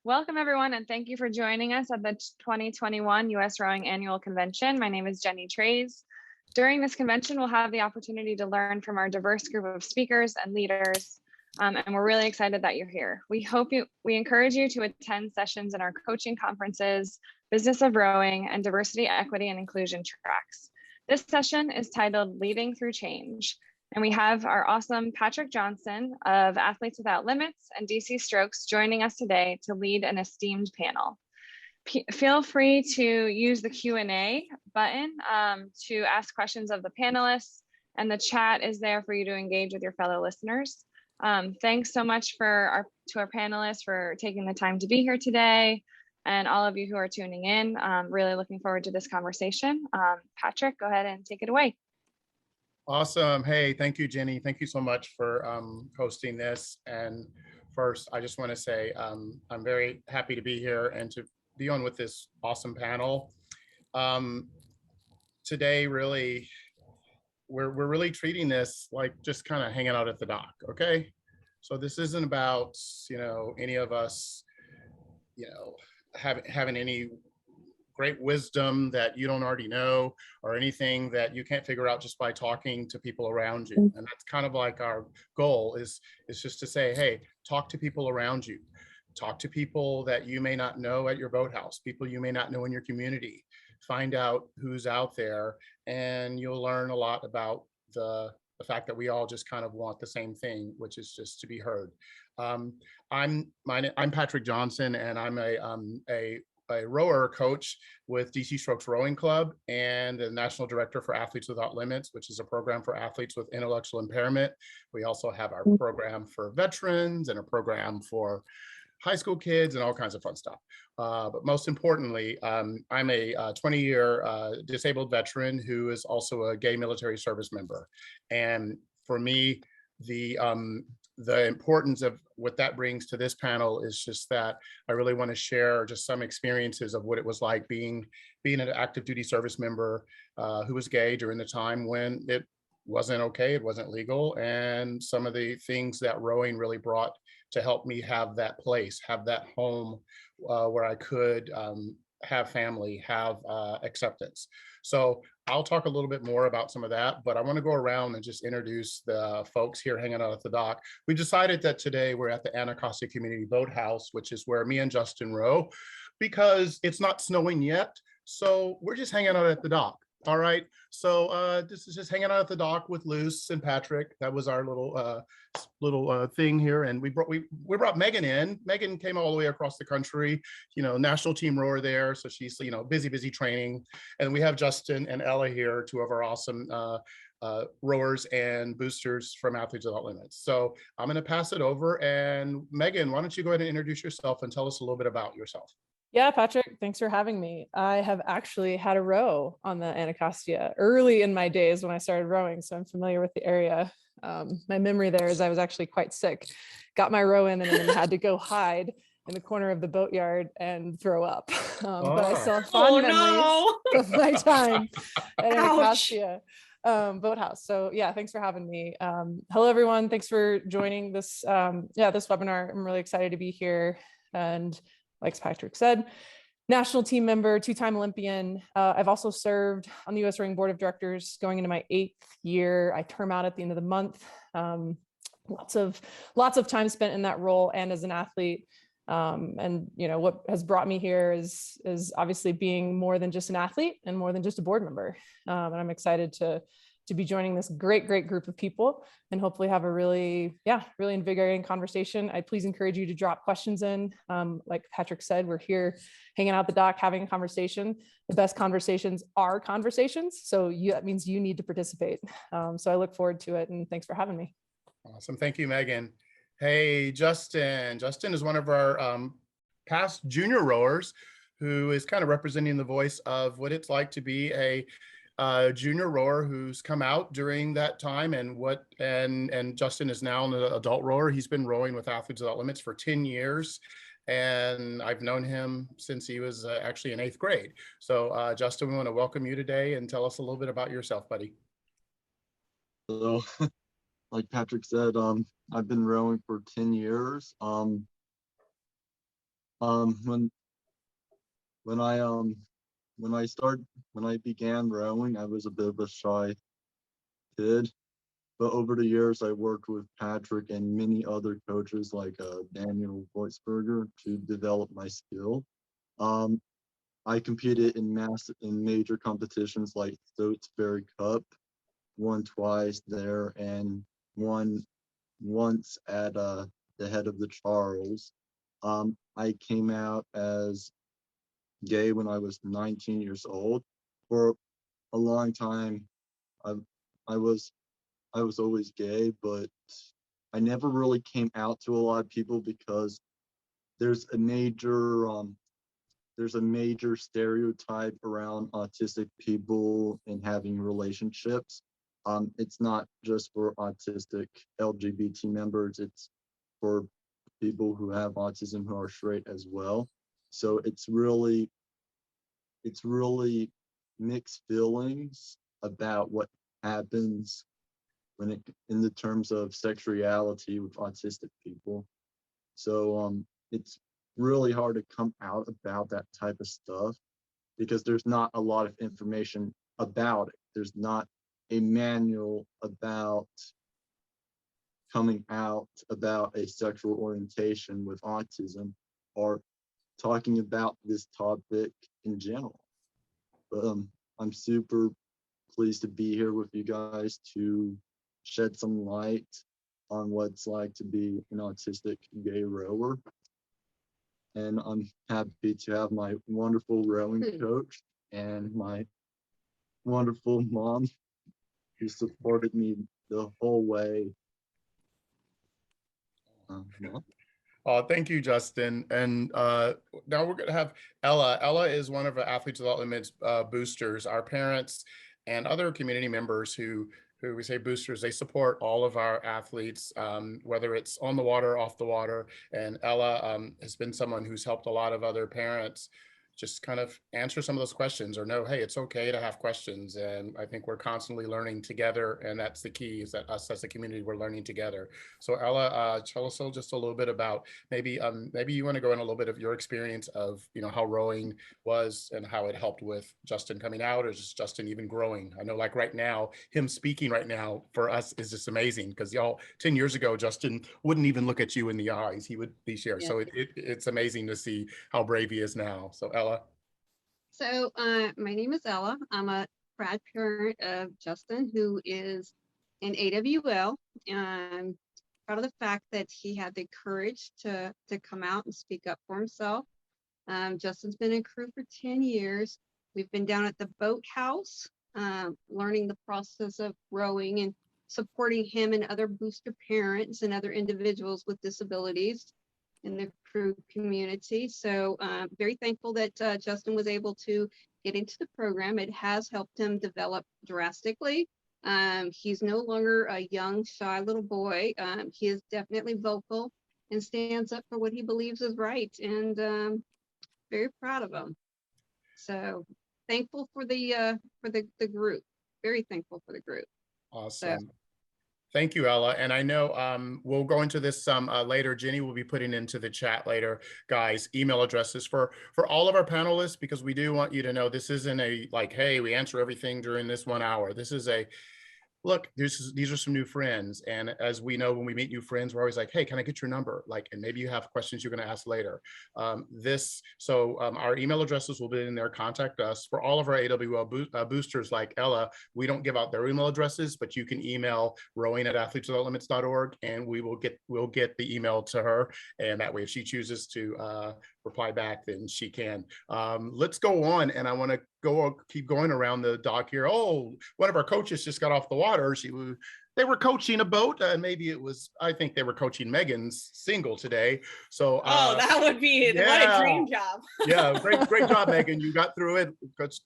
Welcome, everyone, and thank you for joining us at the 2021 U.S. Rowing Annual Convention. My name is Jenny Trays. During this convention, we'll have the opportunity to learn from our diverse group of speakers and leaders, and we're really excited that you're here. We encourage you to attend sessions in our coaching conferences, Business of Rowing, and Diversity, Equity, and Inclusion tracks. This session is titled Leading Through Change. And we have our awesome Patrick Johnson of Athletes Without Limits and DC Strokes joining us today to lead an esteemed panel. Feel free to use the Q&A button to ask questions of the panelists, and the chat is there for you to engage with your fellow listeners. Thanks so much to our panelists for taking the time to be here today, and all of you who are tuning in. Really looking forward to this conversation. Patrick, go ahead and take it away. Awesome. Hey, thank you, Jenny. Thank you so much for hosting this. And first, I just want to say I'm very happy to be here and to be on with this awesome panel. Today, really, we're really treating this like just kind of hanging out at the dock, okay? So this isn't about, any of us, having any great wisdom that you don't already know, or anything that you can't figure out just by talking to people around you. And that's kind of like our goal is just to say, hey, talk to people around you. Talk to people that you may not know at your boathouse, people you may not know in your community. Find out who's out there, and you'll learn a lot about the fact that we all just kind of want the same thing, which is just to be heard. I'm Patrick Johnson, and I'm a rower coach with DC Strokes Rowing Club and the National Director for Athletes Without Limits, which is a program for athletes with intellectual impairment. We also have our program for veterans and a program for high school kids and all kinds of fun stuff. But most importantly, I'm a 20-year disabled veteran who is also a gay military service member. And for me, the importance of what that brings to this panel is just that I really want to share just some experiences of what it was like being an active duty service member who was gay during the time when it wasn't okay, it wasn't legal, and some of the things that rowing really brought to help me have that place, have that home where I could have family, have acceptance. So I'll talk a little bit more about some of that, but I want to go around and just introduce the folks here hanging out at the dock. We decided that today we're at the Anacostia Community Boathouse, which is where me and Justin row, because it's not snowing yet. So we're just hanging out at the dock. All right. So this is just hanging out at the dock with Luce and Patrick. That was our little thing here, and we brought Meghan in. Meghan came all the way across the country, national team rower there. So she's busy training, and we have Justin and Ella here, two of our awesome rowers and boosters from Athletes Without Limits. So I'm going to pass it over, and Meghan, why don't you go ahead and introduce yourself and tell us a little bit about yourself. Yeah, Patrick, thanks for having me. I have actually had a row on the Anacostia early in my days when I started rowing, so I'm familiar with the area. My memory there is I was actually quite sick, got my row in, and then had to go hide in the corner of the boatyard and throw up. But I still have fond memories of my time at Anacostia Boathouse. So yeah, thanks for having me. Hello, everyone. Thanks for joining this this webinar. I'm really excited to be here. And like Patrick said, national team member, two-time Olympian. I've also served on the U.S. Rowing Board of Directors going into my 8th year. I term out at the end of the month. Lots of time spent in that role and as an athlete. And what has brought me here is obviously being more than just an athlete and more than just a board member. And I'm excited to be joining this great group of people and hopefully have a really invigorating conversation. I please encourage you to drop questions in. Like Patrick said, we're here hanging out the dock, having a conversation. The best conversations are conversations. So that means you need to participate. So I look forward to it, and thanks for having me. Awesome. Thank you, Meghan. Hey, Justin. Justin is one of our past junior rowers who is kind of representing the voice of what it's like to be a junior rower who's come out during that time, and Justin is now an adult rower. He's been rowing with Athletes Without Limits for 10 years, and I've known him since he was actually in 8th grade. So Justin, we want to welcome you today and tell us a little bit about yourself, buddy. So like Patrick said, I've been rowing for 10 years. When when I when I began rowing, I was a bit of a shy kid. But over the years, I worked with Patrick and many other coaches like Daniel Voitsberger to develop my skill. Um, I competed in major competitions like Stotesbury Cup, won twice there, and won once at the head of the Charles. I came out as gay when I was 19 years old. For a long time, I, I was I was always gay, but I never really came out to a lot of people because there's a major there's a major stereotype around autistic people and having relationships. It's not just for autistic LGBT members, it's for people who have autism who are straight as well. So it's really mixed feelings about what happens when it in the terms of sexuality with autistic people. So it's really hard to come out about that type of stuff because there's not a lot of information about it. There's not a manual about coming out about a sexual orientation with autism or talking about this topic in general. But I'm super pleased to be here with you guys to shed some light on what it's like to be an autistic gay rower. And I'm happy to have my wonderful rowing coach and my wonderful mom who supported me the whole way. Yeah. Thank you, Justin. And now we're going to have Ella. Ella is one of our Athletes Without Limits boosters. Our parents and other community members who we say boosters, they support all of our athletes, whether it's on the water, off the water. And Ella has been someone who's helped a lot of other parents just kind of answer some of those questions or know, hey, it's okay to have questions. And I think we're constantly learning together. And that's the key, is that us as a community, we're learning together. So Ella, tell us just a little bit about maybe you want to go in a little bit of your experience of, how rowing was and how it helped with Justin coming out, or just Justin even growing. I know like right now, him speaking right now for us is just amazing because y'all 10 years ago, Justin wouldn't even look at you in the eyes. He would be shared. Yeah. So it's amazing to see how brave he is now. So Ella. So my name is Ella. I'm a proud parent of Justin, who is in AWL. I'm proud of the fact that he had the courage to come out and speak up for himself. Justin's been in crew for 10 years. We've been down at the boathouse, learning the process of rowing and supporting him and other booster parents and other individuals with disabilities in the crew community. So very thankful that Justin was able to get into the program. It has helped him develop drastically. He's no longer a young, shy little boy. He is definitely vocal and stands up for what he believes is right, and very proud of him. So thankful for the group. Very thankful for the group. Awesome. So, thank you, Ella. And I know we'll go into this some later. Jenny will be putting into the chat later, guys, email addresses for all of our panelists, because we do want you to know this isn't a like, hey, we answer everything during this 1 hour. This is a look, these are some new friends. And as we know, when we meet new friends, we're always like, hey, can I get your number? Like, and maybe you have questions you're going to ask later. Our email addresses will be in there. Contact us. For all of our AWL boosters like Ella, we don't give out their email addresses, but you can email rowing@athleteswithoutlimits.org, and we'll get the email to her. And that way, if she chooses to reply back, then she can. Let's go on. And I want to keep going around the dock here. Oh, one of our coaches just got off the water. They were coaching a boat, and I think they were coaching Megan's single today. So that would be what a dream job. Yeah, great job, Megan. You got through it.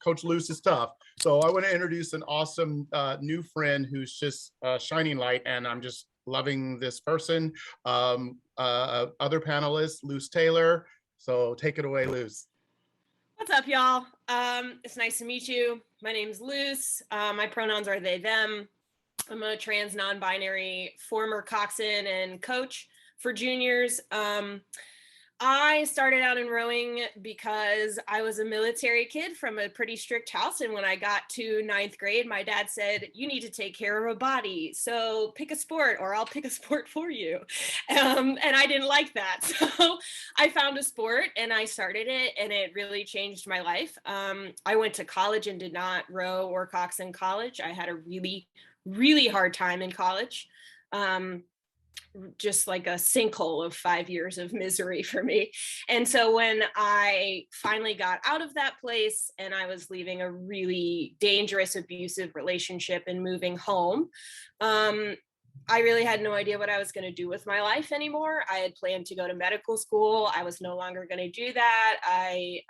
Coach Luce is tough. So I want to introduce an awesome new friend who's just shining light, and I'm just loving this person. Other panelists, Luce Taylor. So take it away, Luce. What's up, y'all? It's nice to meet you. My name's Luce. My pronouns are they, them. I'm a trans non-binary former coxswain and coach for juniors. I started out in rowing because I was a military kid from a pretty strict house. And when I got to 9th grade, my dad said, you need to take care of a body. So pick a sport or I'll pick a sport for you. And I didn't like that. So I found a sport and I started it, and it really changed my life. I went to college and did not row or cox in college. I had a really, really hard time in college. Just like a sinkhole of 5 years of misery for me. And so when I finally got out of that place and I was leaving a really dangerous, abusive relationship and moving home, I really had no idea what I was going to do with my life anymore. I had planned to go to medical school. I was no longer going to do that. I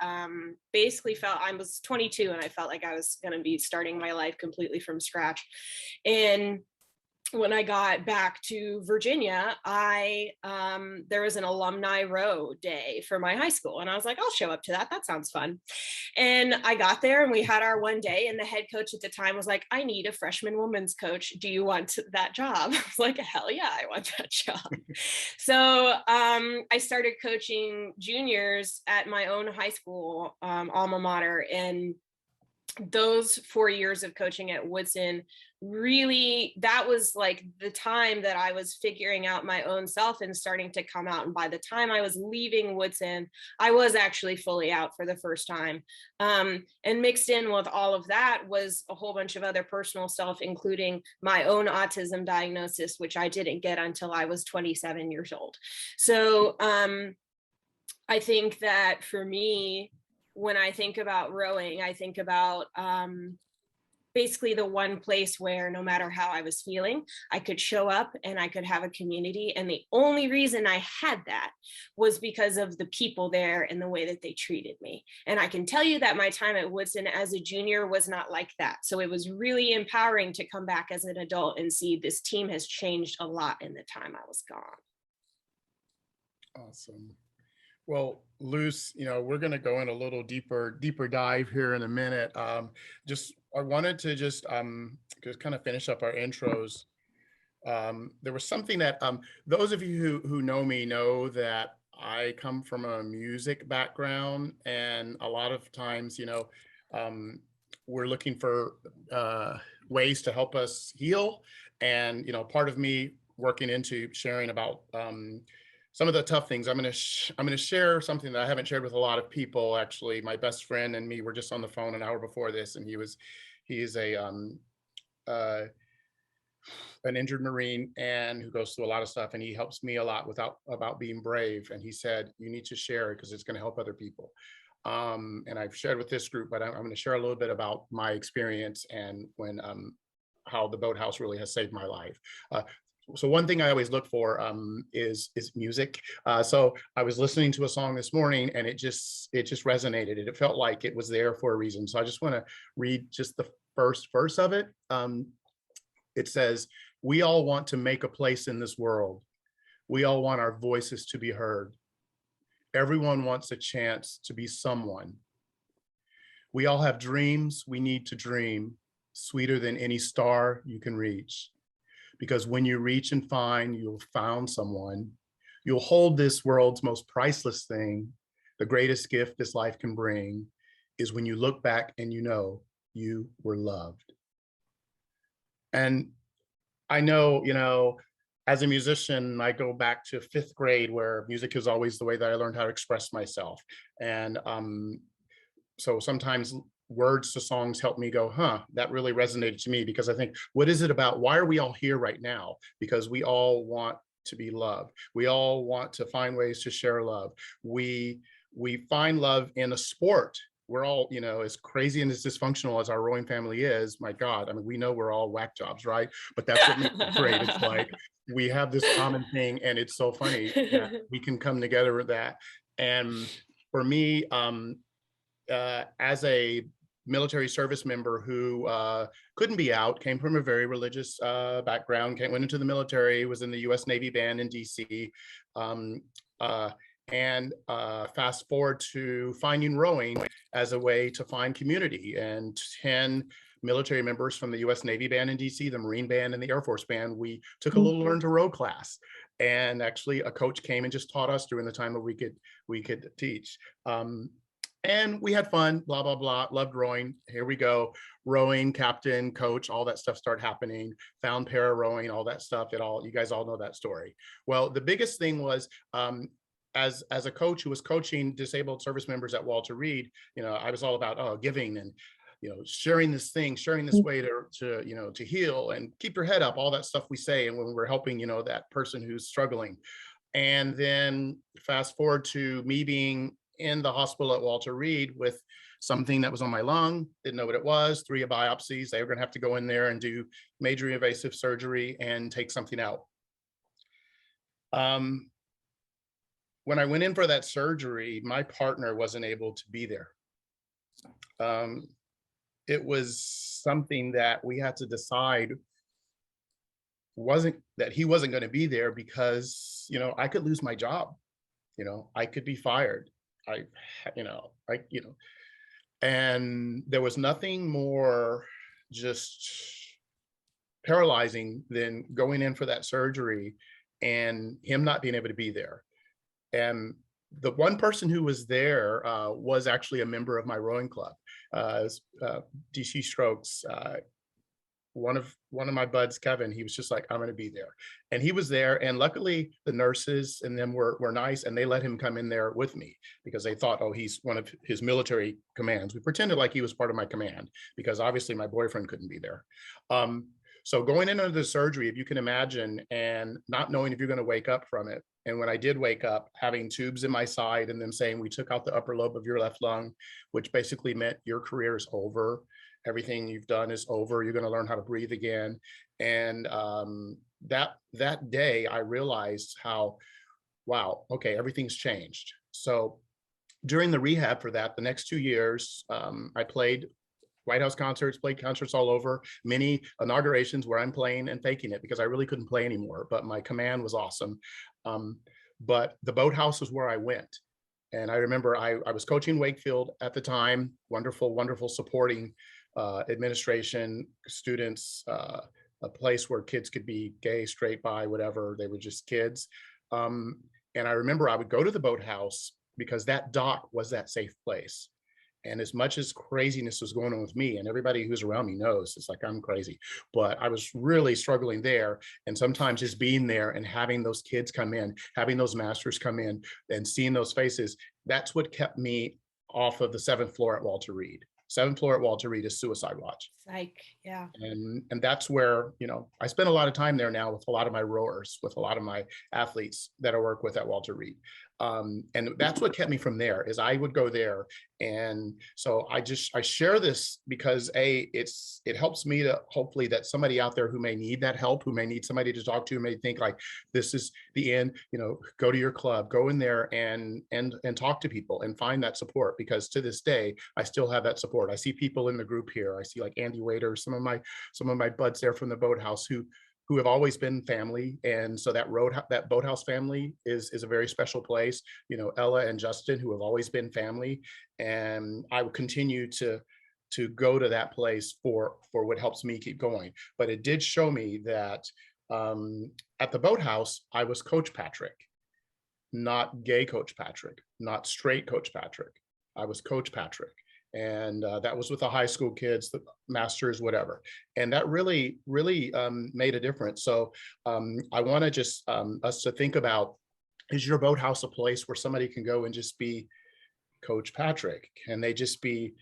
basically felt, I was 22 and I felt like I was going to be starting my life completely from scratch. And when I got back to Virginia, there was an alumni row day for my high school. And I was like, I'll show up to that. That sounds fun. And I got there and we had our one day, and the head coach at the time was like, I need a freshman women's coach. Do you want that job? I was like, hell yeah, I want that job. So I started coaching juniors at my own high school alma mater. And those 4 years of coaching at Woodson, really, that was like the time that I was figuring out my own self and starting to come out. And by the time I was leaving Woodson, I was actually fully out for the first time. And mixed in with all of that was a whole bunch of other personal stuff, including my own autism diagnosis, which I didn't get until I was 27 years old. So I think that for me, when I think about rowing, I think about basically the one place where no matter how I was feeling, I could show up and I could have a community. And the only reason I had that was because of the people there and the way that they treated me. And I can tell you that my time at Woodson as a junior was not like that. So it was really empowering to come back as an adult and see this team has changed a lot in the time I was gone. Awesome. Well, Luce, we're going to go in a little deeper dive here in a minute. I wanted to just kind of finish up our intros. There was something that those of you who know me know that I come from a music background, and a lot of times, we're looking for ways to help us heal. And, part of me working into sharing about some of the tough things. I'm going to share something that I haven't shared with a lot of people. Actually, my best friend and me were just on the phone an hour before this, and he is an injured Marine and who goes through a lot of stuff, and he helps me a lot about being brave. And he said, you need to share it because it's going to help other people. And I've shared with this group, but I'm going to share a little bit about my experience and when how the boathouse really has saved my life. So one thing I always look for is music. So I was listening to a song this morning, and it just resonated. It felt like it was there for a reason. So I just want to read just the first verse of it. It says, "We all want to make a place in this world. We all want our voices to be heard. Everyone wants a chance to be someone. We all have dreams we need to dream, sweeter than any star you can reach. Because when you reach and find you've found someone, you'll hold this world's most priceless thing. The greatest gift this life can bring is when you look back and you know you were loved." And I know, as a musician, I go back to 5th grade, where music is always the way that I learned how to express myself. And so sometimes words to songs help me go, that really resonated to me, because I think, what is it about? Why are we all here right now? Because we all want to be loved. We all want to find ways to share love. We find love in a sport. We're all, as crazy and as dysfunctional as our rowing family is, my God, I mean, we know we're all whack jobs, right? But that's what makes it great. It's like, we have this common thing, and it's so funny that we can come together with that. And for me, as a military service member who couldn't be out, came from a very religious background, went into the military, was in the US Navy band in DC, and fast forward to finding rowing as a way to find community. And 10 military members from the US Navy band in DC, the Marine band and the Air Force band, we took a little learn to row class. And actually a coach came and just taught us during the time that we could teach. And we had fun, blah, blah, blah, loved rowing. Here we go, rowing, captain, coach, all that stuff started happening, found para rowing, all that stuff, you guys all know that story. Well, the biggest thing was, as a coach who was coaching disabled service members at Walter Reed, I was all about giving and sharing this way to heal and keep your head up, all that stuff we say, and when we're helping that person who's struggling. And then fast forward to me being in the hospital at Walter Reed with something that was on my lung, didn't know what it was, 3 biopsies. They were gonna have to go in there and do major invasive surgery and take something out. When I went in for that surgery, my partner wasn't able to be there. It was something that we had to decide that he wasn't going to be there because, I could lose my job. I could be fired. And there was nothing more just paralyzing than going in for that surgery and him not being able to be there. And the one person who was there was actually a member of my rowing club, DC Strokes. One of my buds, Kevin, he was just like, I'm going to be there. And he was there. And luckily the nurses and them were nice, and they let him come in there with me because they thought, oh, he's one of his military commands. We pretended like he was part of my command because obviously my boyfriend couldn't be there. So going into the surgery, if you can imagine, and not knowing if you're going to wake up from it. And when I did wake up, having tubes in my side and them saying, we took out the upper lobe of your left lung, which basically meant your career is over. Everything you've done is over. You're going to learn how to breathe again. And that day, I realized how, wow, okay, everything's changed. So during the rehab for that, the next 2 years, I played White House concerts, played concerts all over, many inaugurations where I'm playing and faking it because I really couldn't play anymore, but my command was awesome. But the Boathouse is where I went. And I remember I was coaching Wakefield at the time, wonderful, wonderful supporting administration, students, a place where kids could be gay, straight, bi, whatever, they were just kids. And I remember I would go to the Boathouse because that dock was that safe place. And as much as craziness was going on with me, and everybody who's around me knows, it's like I'm crazy, but I was really struggling there. And sometimes just being there and having those kids come in, having those masters come in and seeing those faces, that's what kept me off of the 7th floor at Walter Reed. 7th floor at Walter Reed is suicide watch. Psych, yeah. And that's where, I spend a lot of time there now with a lot of my rowers, with a lot of my athletes that I work with at Walter Reed. And that's what kept me from there, is I would go there. And so I share this because it helps me to hopefully that somebody out there who may need that help, who may need somebody to talk to, may think like, this is the end, go to your club, go in there and talk to people and find that support, because to this day, I still have that support. I see people in the group here. I see like Andy Waiter, some of my buds there from the Boathouse who have always been family. And so that Boathouse family is a very special place. Ella and Justin, who have always been family. And I will continue to go to that place for what helps me keep going. But it did show me that at the Boathouse, I was Coach Patrick, not gay Coach Patrick, not straight Coach Patrick. I was Coach Patrick. And that was with the high school kids, the masters, whatever. And that really, really made a difference. So I want to just us to think about, is your Boathouse a place where somebody can go and just be Coach Patrick? Can they just be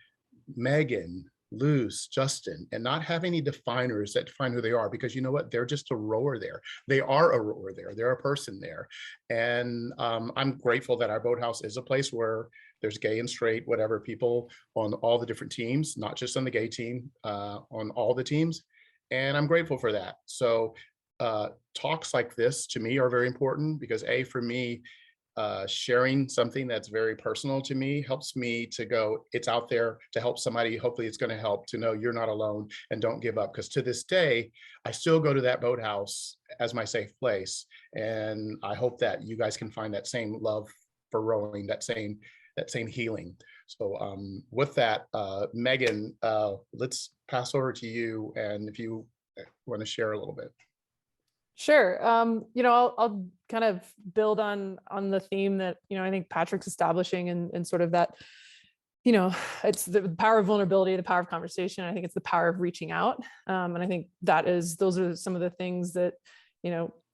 Meghan, Luce, Justin, and not have any definers that define who they are? Because you know what? They're just a rower there. They are a rower there. They're a person there. And I'm grateful that our Boathouse is a place where there's gay and straight, whatever, people on all the different teams, not just on the gay team, on all the teams. And I'm grateful for that. So talks like this to me are very important because for me, sharing something that's very personal to me helps me to go, it's out there to help somebody. Hopefully it's going to help to know you're not alone and don't give up. Because to this day, I still go to that Boathouse as my safe place. And I hope that you guys can find that same love for rowing, that same healing. So with that, Meghan, let's pass over to you, and if you want to share a little bit. Sure. I'll kind of build on the theme that, I think Patrick's establishing and sort of that, it's the power of vulnerability, the power of conversation. I think it's the power of reaching out. And I think those are some of the things that,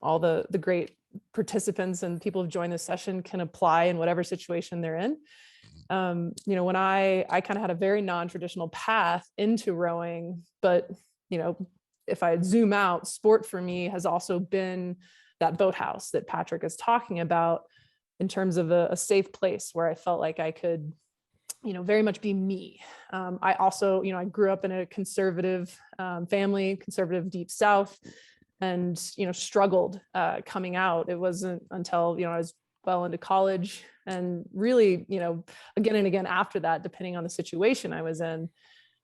all the great participants and people who've joined this session can apply in whatever situation they're in. When I kind of had a very non-traditional path into rowing, but, if I zoom out, sport for me has also been that boathouse that Patrick is talking about in terms of a safe place where I felt like I could, very much be me. I also, I grew up in a conservative family, conservative deep South, and, struggled coming out. It wasn't until, I was well into college and really, again and again after that, depending on the situation I was in.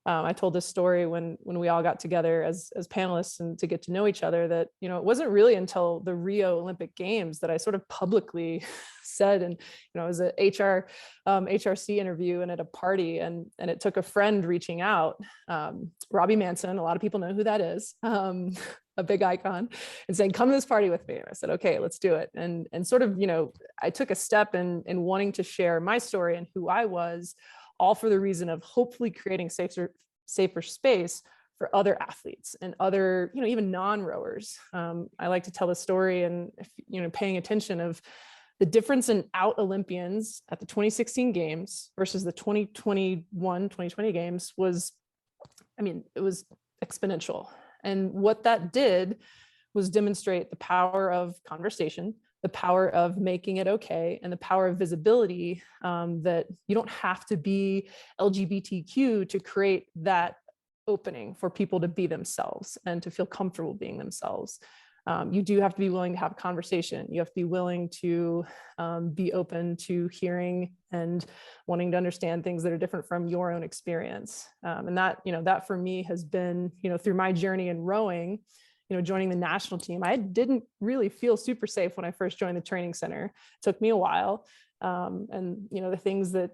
I told this story when we all got together as panelists and to get to know each other that, it wasn't really until the Rio Olympic Games that I sort of publicly said, and, it was an HRC interview and at a party, and it took a friend reaching out, Robbie Manson, a lot of people know who that is, a big icon, and saying, come to this party with me. And I said, okay, let's do it. And sort of, I took a step in wanting to share my story and who I was, all for the reason of hopefully creating safer space for other athletes and other, even non-rowers. I like to tell the story and, paying attention of the difference in out Olympians at the 2016 games versus the 2020 games was, it was exponential. And what that did was demonstrate the power of conversation, the power of making it okay, and the power of visibility, that you don't have to be LGBTQ to create that opening for people to be themselves and to feel comfortable being themselves. You do have to be willing to have a conversation. You have to be willing to be open to hearing and wanting to understand things that are different from your own experience. And that, that for me has been, through my journey in rowing, joining the national team, I didn't really feel super safe when I first joined the training center. It took me a while. And, the things that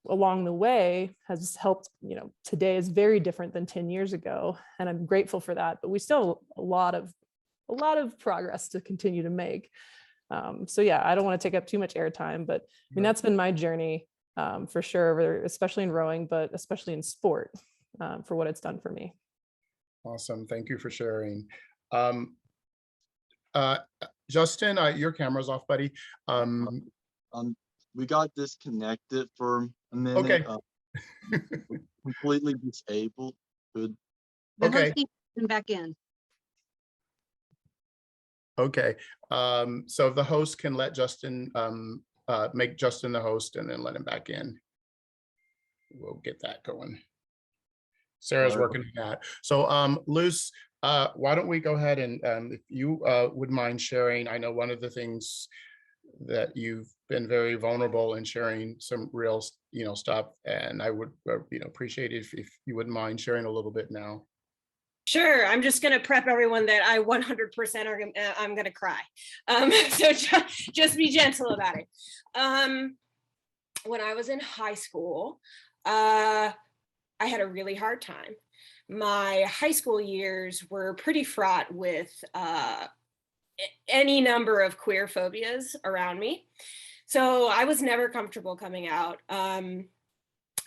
along the way has helped, today is very different than 10 years ago. And I'm grateful for that, but we still have a lot of progress to continue to make. So yeah, I don't want to take up too much airtime, but that's been my journey, for sure, especially in rowing, but especially in sport, for what it's done for me. Awesome. Thank you for sharing. Justin, your camera's off, buddy. We got disconnected for a minute. Okay. Completely disabled. Good. The Okay. host needs to come back in. Okay. So if the host can let Justin, make Justin the host and then let him back in, we'll get that going. Sarah's working on that. So Luce, why don't we go ahead and if you would mind sharing, I know one of the things that you've been very vulnerable in sharing some real, stuff, and I would, appreciate it if you wouldn't mind sharing a little bit now. Sure. I'm just going to prep everyone that I 100% I'm going to cry. So just be gentle about it. When I was in high school, I had a really hard time. My high school years were pretty fraught with any number of queer phobias around me. So I was never comfortable coming out.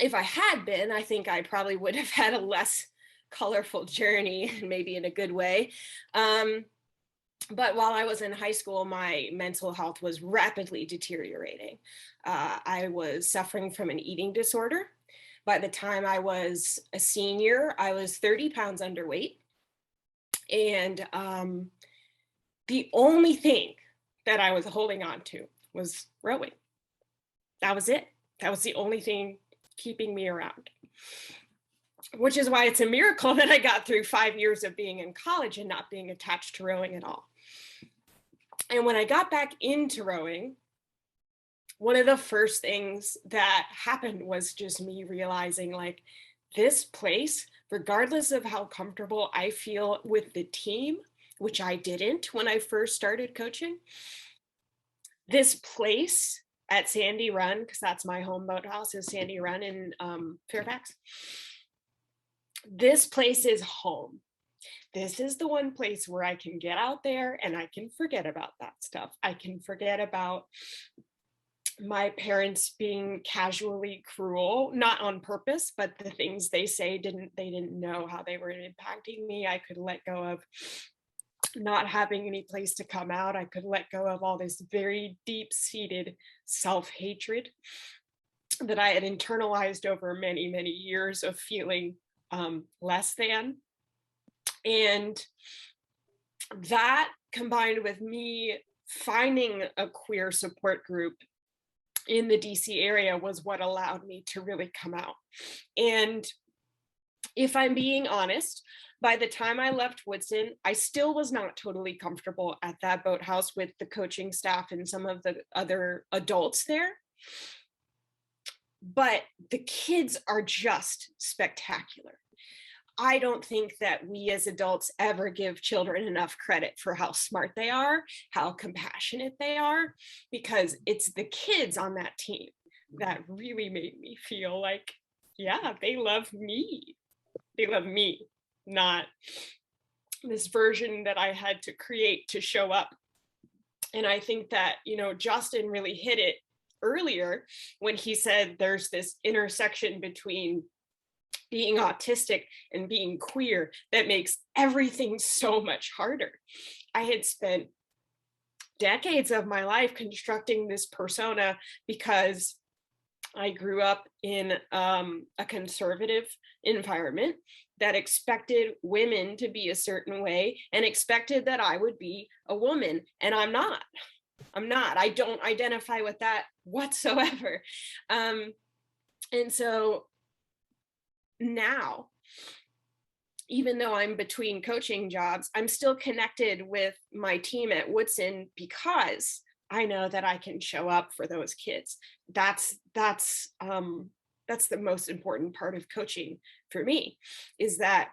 If I had been, I think I probably would have had a less colorful journey, maybe in a good way. But while I was in high school, my mental health was rapidly deteriorating. I was suffering from an eating disorder. By the time I was a senior, I was 30 pounds underweight. And the only thing that I was holding on to was rowing. That was it. That was the only thing keeping me around. Which is why it's a miracle that I got through 5 years of being in college and not being attached to rowing at all. And when I got back into rowing, one of the first things that happened was just me realizing, like, this place, regardless of how comfortable I feel with the team, which I didn't when I first started coaching, this place at Sandy Run, because that's my home boathouse, is Sandy Run in Fairfax. this place is home. This is the one place where I can get out there and I can forget about that stuff. I can forget about my parents being casually cruel, not on purpose, but the things they say they didn't know how they were impacting me. I could let go of not having any place to come out. I could let go of all this very deep-seated self-hatred that I had internalized over many, many years of feeling less than. And that, combined with me finding a queer support group in the DC area, was what allowed me to really come out. And if I'm being honest, by the time I left Woodson, I still was not totally comfortable at that boathouse with the coaching staff and some of the other adults there. But the kids are just spectacular. I don't think that we as adults ever give children enough credit for how smart they are, how compassionate they are, because it's the kids on that team that really made me feel like, yeah, they love me. They love me, not this version that I had to create to show up. And I think that, Justin really hit it earlier when he said there's this intersection between being autistic and being queer that makes everything so much harder. I had spent decades of my life constructing this persona because I grew up in a conservative environment that expected women to be a certain way and expected that I would be a woman, and I'm not. I don't identify with that whatsoever. And so now, even though I'm between coaching jobs, I'm still connected with my team at Woodson because I know that I can show up for those kids. That's the most important part of coaching for me, is that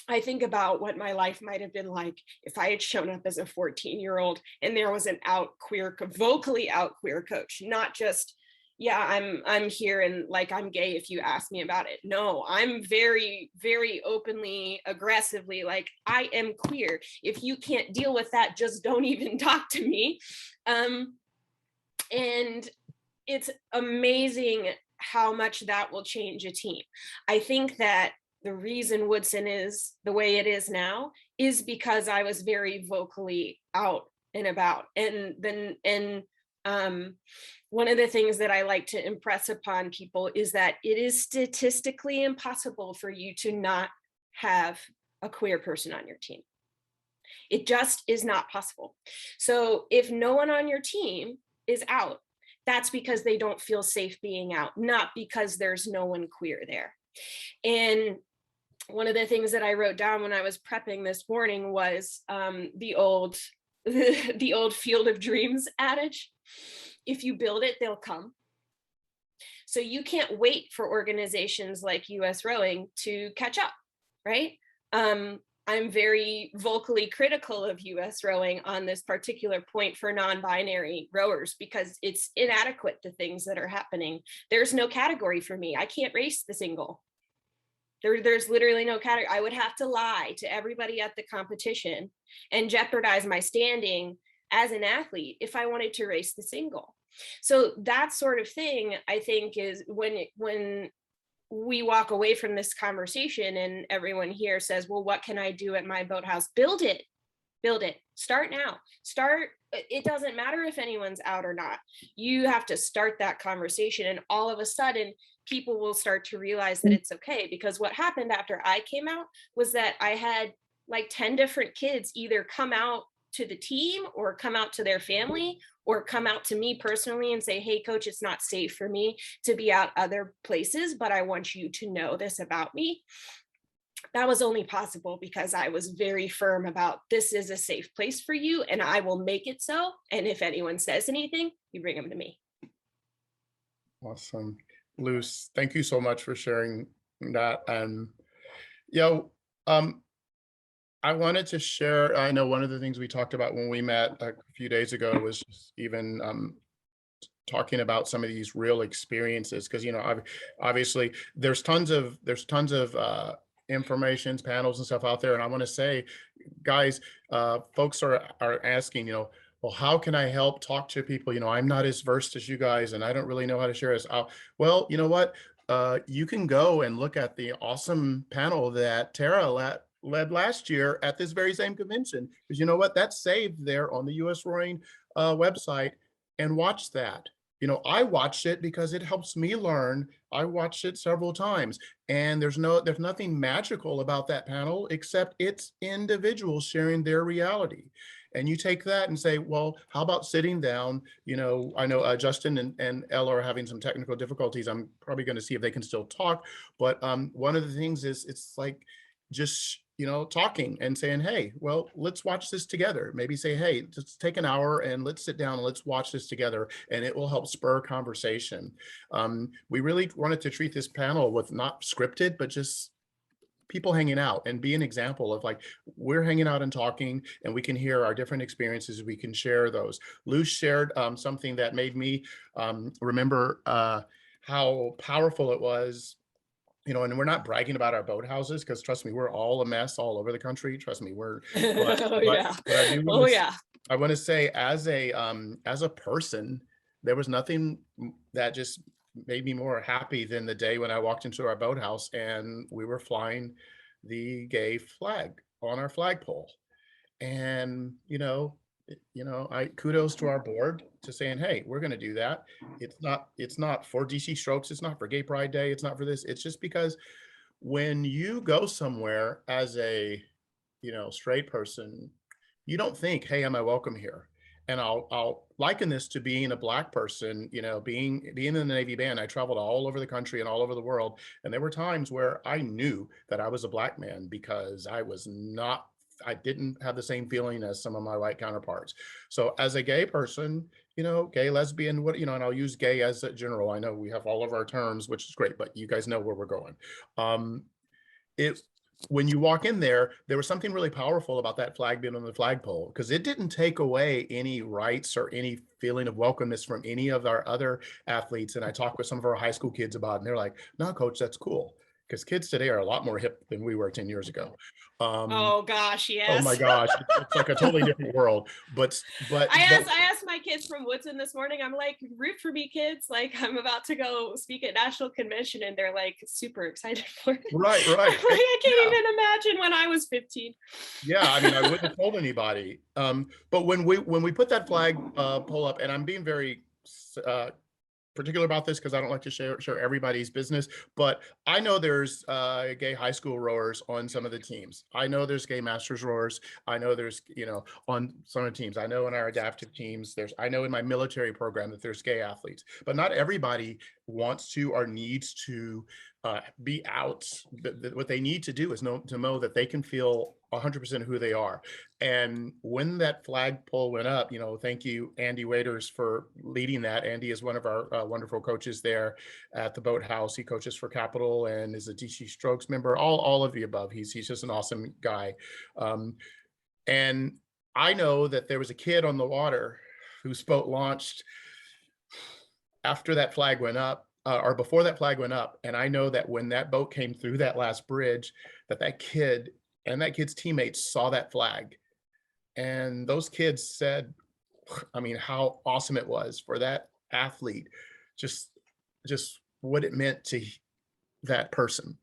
I think about what my life might have been like if I had shown up as a 14-year-old and there was an vocally out queer coach, not just, yeah, I'm here and like I'm gay if you ask me about it. No, I'm very, very openly, aggressively like, I am queer. If you can't deal with that, just don't even talk to me. And it's amazing how much that will change a team. I think that the reason Woodson is the way it is now is because I was very vocally out and about. And one of the things that I like to impress upon people is that it is statistically impossible for you to not have a queer person on your team. It just is not possible. So if no one on your team is out, that's because they don't feel safe being out, not because there's no one queer there. And one of the things that I wrote down when I was prepping this morning was the old Field of Dreams adage: if you build it, they'll come. So you can't wait for organizations like US Rowing to catch up, right? I'm very vocally critical of US Rowing on this particular point for non-binary rowers because it's inadequate, the things that are happening. There's no category for me. I can't race the single. There's literally no category. I would have to lie to everybody at the competition and jeopardize my standing as an athlete if I wanted to race the single. So that sort of thing, I think, is when we walk away from this conversation and everyone here says, well, what can I do at my boathouse? Build it. Start now. It doesn't matter if anyone's out or not. You have to start that conversation, and all of a sudden people will start to realize that it's okay. Because what happened after I came out was that I had like 10 different kids either come out to the team or come out to their family or come out to me personally and say, hey, coach, it's not safe for me to be out other places, but I want you to know this about me. That was only possible because I was very firm about, this is a safe place for you and I will make it so. And if anyone says anything, you bring them to me. Awesome. Luce, thank you so much for sharing that. And I wanted to share, I know one of the things we talked about when we met a few days ago was just even talking about some of these real experiences, because obviously there's tons of informations, panels and stuff out there. And I want to say, guys, folks are asking, well, how can I help talk to people? I'm not as versed as you guys, and I don't really know how to share this. Well, you know what? You can go and look at the awesome panel that Tara led last year at this very same convention, because you know what? That's saved there on the US Roaring website, and watch that. I watched it because it helps me learn. I watched it several times, and there's nothing magical about that panel except it's individuals sharing their reality. And you take that and say, well, how about sitting down? I know Justin and Ella are having some technical difficulties. I'm probably going to see if they can still talk. But one of the things is it's like just, talking and saying, hey, well, let's watch this together. Maybe say, hey, just take an hour and let's sit down and let's watch this together. And it will help spur conversation. We really wanted to treat this panel with not scripted, but just people hanging out and be an example of like, we're hanging out and talking, and we can hear our different experiences. We can share those. Luce shared something that made me remember how powerful it was. And we're not bragging about our boathouses, because trust me, we're all a mess all over the country. Trust me, but I do I want to say, as a person, there was nothing that just made me more happy than the day when I walked into our boathouse and we were flying the gay flag on our flagpole. And I kudos to our board to saying, hey, we're going to do that. It's not for DC Strokes. It's not for Gay Pride Day. It's not for this. It's just because when you go somewhere as a, straight person, you don't think, hey, am I welcome here? And I'll liken this to being a Black person, being in the Navy band. I traveled all over the country and all over the world. And there were times where I knew that I was a Black man because I didn't have the same feeling as some of my white counterparts. So as a gay person, gay, lesbian, and I'll use gay as a general. I know we have all of our terms, which is great, but you guys know where we're going. When you walk in there was something really powerful about that flag being on the flagpole, because it didn't take away any rights or any feeling of welcomeness from any of our other athletes. And I talked with some of our high school kids about it, and they're like, no, coach, that's cool. Because kids today are a lot more hip than we were 10 years ago. Oh gosh, yes. Oh my gosh, it's like a totally different world. But I asked my kids from Woodson this morning. I'm like, root for me, kids. Like, I'm about to go speak at national convention, and they're like super excited for it. Right. Like, I can't even imagine when I was 15. Yeah, I mean, I wouldn't have told anybody. But when we put that flag pole up, and I'm being very particular about this because I don't like to share everybody's business, but I know there's gay high school rowers on some of the teams. I know there's gay masters rowers. I know there's, on some of the teams. I know in our adaptive teams, I know in my military program that there's gay athletes, but not everybody wants to or needs to be out. What they need to do is to know that they can feel 100% who they are. And when that flagpole went up, thank you, Andy Waiters, for leading that. Andy is one of our wonderful coaches there at the Boathouse. He coaches for Capital and is a DC Strokes member, all of the above. He's just an awesome guy. And I know that there was a kid on the water whose boat launched after that flag went up, or before that flag went up. And I know that when that boat came through that last bridge, that kid and that kid's teammates saw that flag. And those kids said, I mean, how awesome it was for that athlete, just what it meant to that person.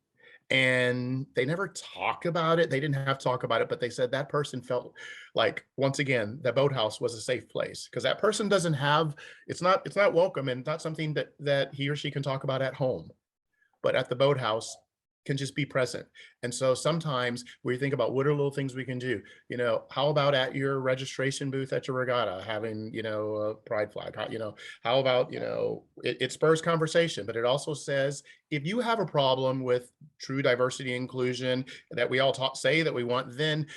And they never talk about it. They didn't have to talk about it, but they said that person felt like, once again, the Boathouse was a safe place, because that person doesn't have, it's not welcome, and not something that he or she can talk about at home, but at the Boathouse can just be present. And so sometimes we think about what are little things we can do. How about at your registration booth at your regatta having, a pride flag? How about, it spurs conversation, but it also says, if you have a problem with true diversity inclusion that we all say that we want, then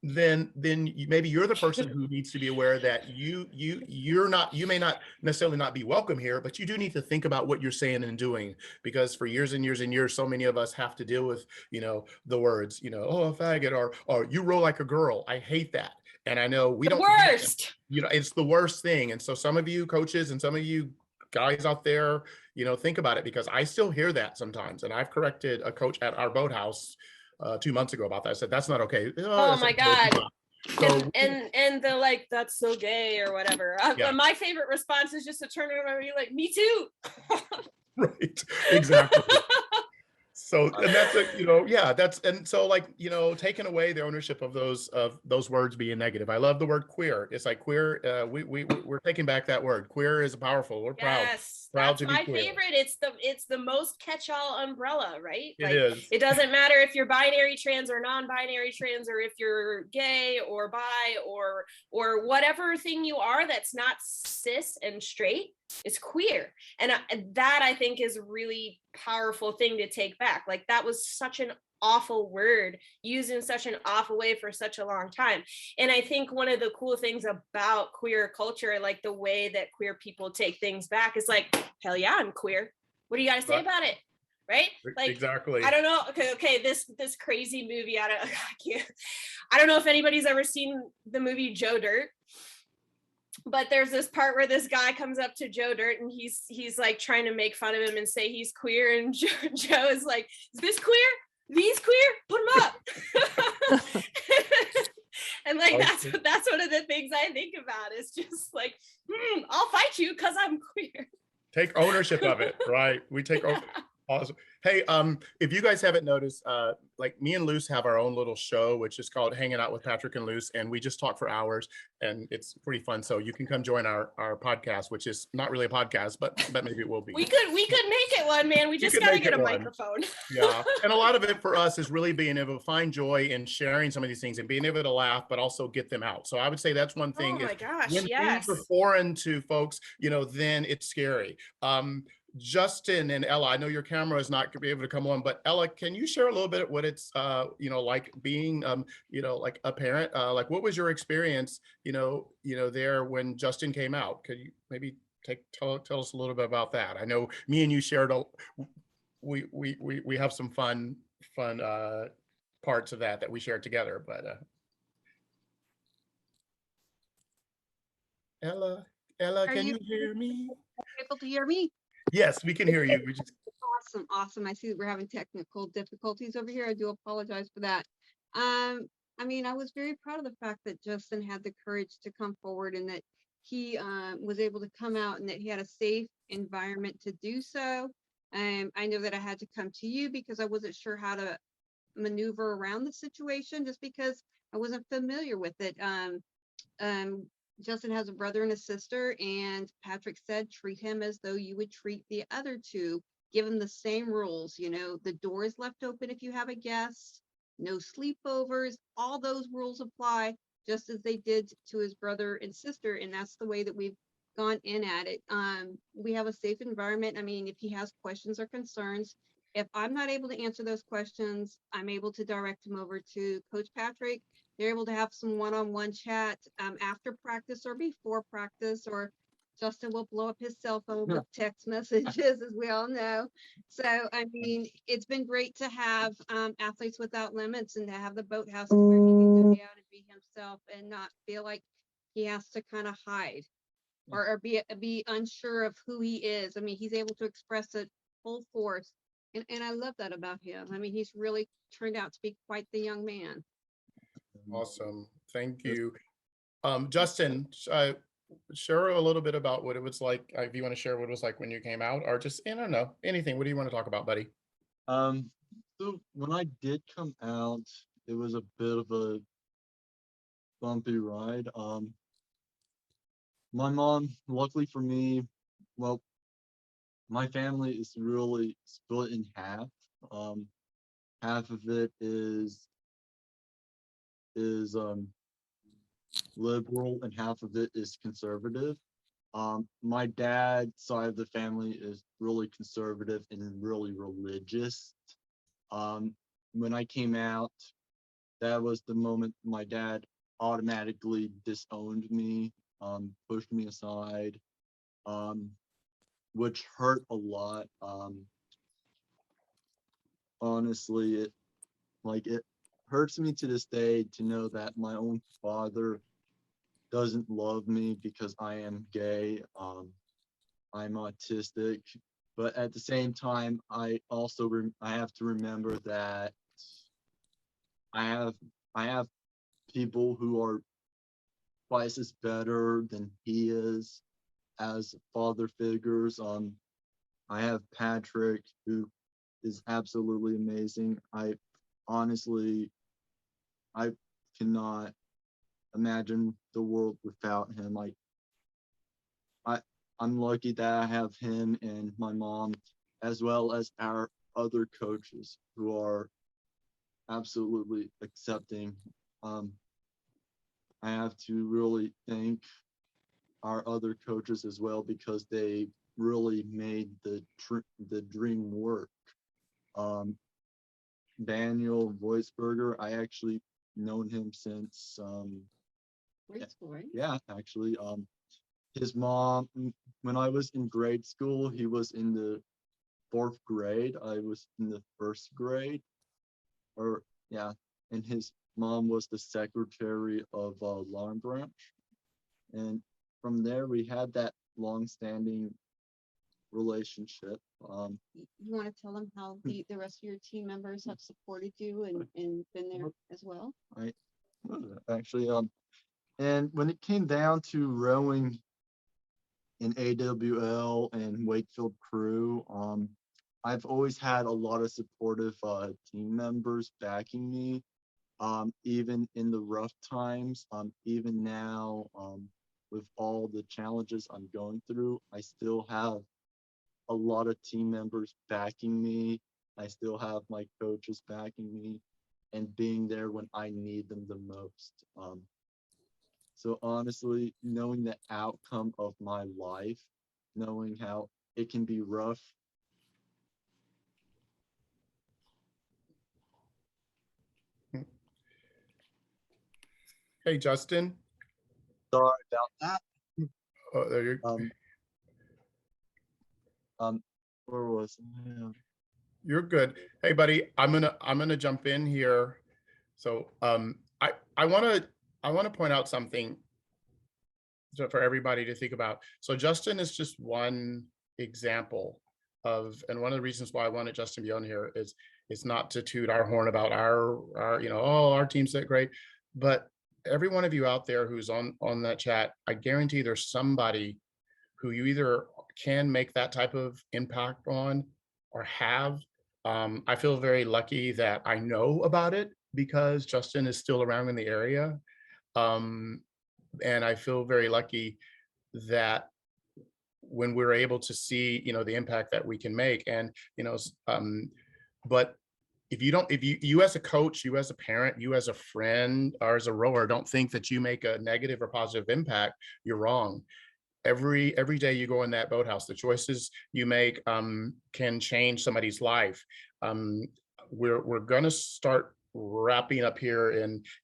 maybe you're the person who needs to be aware that you may not necessarily not be welcome here, but you do need to think about what you're saying and doing, because for years and years and years, so many of us have to deal with, the words, oh, a faggot, or you roll like a girl. I hate that. And I know we don't. Worst. It's the worst thing. And so some of you coaches and some of you guys out there, think about it, because I still hear that sometimes. And I've corrected a coach at our Boathouse 2 months ago about that. I said, that's not okay. Oh my God. So, and the like, that's so gay or whatever. Yeah. My favorite response is just to turn around and be like, me too. right, exactly. So, and that's a, yeah, that's, and so like, taking away the ownership of those words being negative. I love the word queer. It's like queer, we're taking back that word. Queer is powerful. We're Yes, proud that's to be my queer. favorite. It's the most catch-all umbrella, right? It Like, is. it doesn't matter if you're binary trans or non-binary trans, or if you're gay or bi or whatever thing you are that's not cis and straight, is queer. And that I think is a really powerful thing to take back. Like, that was such an awful word used in such an awful way for such a long time. And I think one of the cool things about queer culture, like the way that queer people take things back, is like, hell yeah, I'm queer. What do you got to say about it? Right? Like, exactly. I don't know. Okay. This crazy movie. I don't know if anybody's ever seen the movie Joe Dirt. But there's this part where this guy comes up to Joe Dirt and he's like trying to make fun of him and say he's queer, and Joe is like, is this queer? These queer? Put them up. And like, that's one of the things I think about, is just like, I'll fight you because I'm queer. Take ownership of it, right? We take awesome. Hey, if you guys haven't noticed, like me and Luce have our own little show, which is called Hanging Out with Patrick and Luce, and we just talk for hours, and it's pretty fun. So you can come join our podcast, which is not really a podcast, but maybe it will be. We could make it one, man. We just gotta get a microphone. Yeah, and a lot of it for us is really being able to find joy in sharing some of these things and being able to laugh, but also get them out. So I would say that's one thing. Oh my gosh, when things are foreign to folks, then it's scary. Justin and Ella, I know your camera is not going to be able to come on, but Ella, can you share a little bit what it's, like being, like a parent? Like, what was your experience, there when Justin came out? Could you maybe tell us a little bit about that? I know me and you shared we have some fun parts of that we shared together, but Ella, can you hear me? Able to hear me? Yes, we can hear you. We just Awesome. I see that we're having technical difficulties over here. I do apologize for that. I was very proud of the fact that Justin had the courage to come forward, and that he was able to come out, and that he had a safe environment to do so. I know that I had to come to you because I wasn't sure how to maneuver around the situation, just because I wasn't familiar with it. Justin has a brother and a sister, and Patrick said, treat him as though you would treat the other two. Give him the same rules. The door is left open if you have a guest, no sleepovers, all those rules apply, just as they did to his brother and sister. And that's the way that we've gone in at it. We have a safe environment. If he has questions or concerns, if I'm not able to answer those questions, I'm able to direct him over to Coach Patrick. They're able to have some one-on-one chat after practice or before practice, or Justin will blow up his cell phone with text messages, as we all know. So, it's been great to have Athletes Without Limits, and to have the boathouse where he can go out and be himself and not feel like he has to kind of hide or be unsure of who he is. He's able to express it full force. And I love that about him. He's really turned out to be quite the young man. Awesome. Thank you. Justin, share a little bit about what it was like, if you want to share what it was like when you came out, or just, I don't know, anything. What do you want to talk about, buddy? So when I did come out, it was a bit of a bumpy ride. My mom, luckily for me, well, my family is really split in half. Half of it is liberal, and half of it is conservative. My dad's side of the family is really conservative and really religious. When I came out, that was the moment my dad automatically disowned me, pushed me aside, which hurt a lot. Honestly, it hurts me to this day to know that my own father doesn't love me because I am gay. I'm autistic, but at the same time, I also I have to remember that I have people who are twice as better than he is as father figures. I have Patrick, who is absolutely amazing. Honestly, I cannot imagine the world without him. I'm lucky that I have him and my mom, as well as our other coaches who are absolutely accepting. I have to really thank our other coaches as well, because they really made the dream work. Daniel Voitsberger, I actually known him since Grade school, right? yeah, actually. His mom, when I was in grade school, he was in the 4th grade. I was in the 1st grade, or yeah, and his mom was the secretary of Lawn Branch. And from there, we had that long-standing relationship. You want to tell them how the rest of your team members have supported you and been there as well? Actually, and when it came down to rowing in AWL and Wakefield crew, I've always had a lot of supportive team members backing me, even in the rough times. Even now, with all the challenges I'm going through, I still have a lot of team members backing me. I still have my coaches backing me and being there when I need them the most. So honestly, knowing the outcome of my life, knowing how it can be rough. Hey, Justin. Sorry about that. Oh, there you Where was I? You're good. Hey, buddy, I'm gonna jump in here. So I want to point out something for everybody to think about. So Justin is just one example of, and one of the reasons why I wanted Justin to be on here is not to toot our horn about our oh, our team's that great, but every one of you out there who's on that chat, I guarantee there's somebody who you either can make that type of impact on or have. I feel very lucky that I know about it because Justin is still around in the area. And I feel very lucky that when we're able to see, the impact that we can make. And, but if you as a coach, you as a parent, you as a friend, or as a rower, don't think that you make a negative or positive impact, you're wrong. Every day you go in that boathouse, the choices you make can change somebody's life. We're gonna start wrapping up here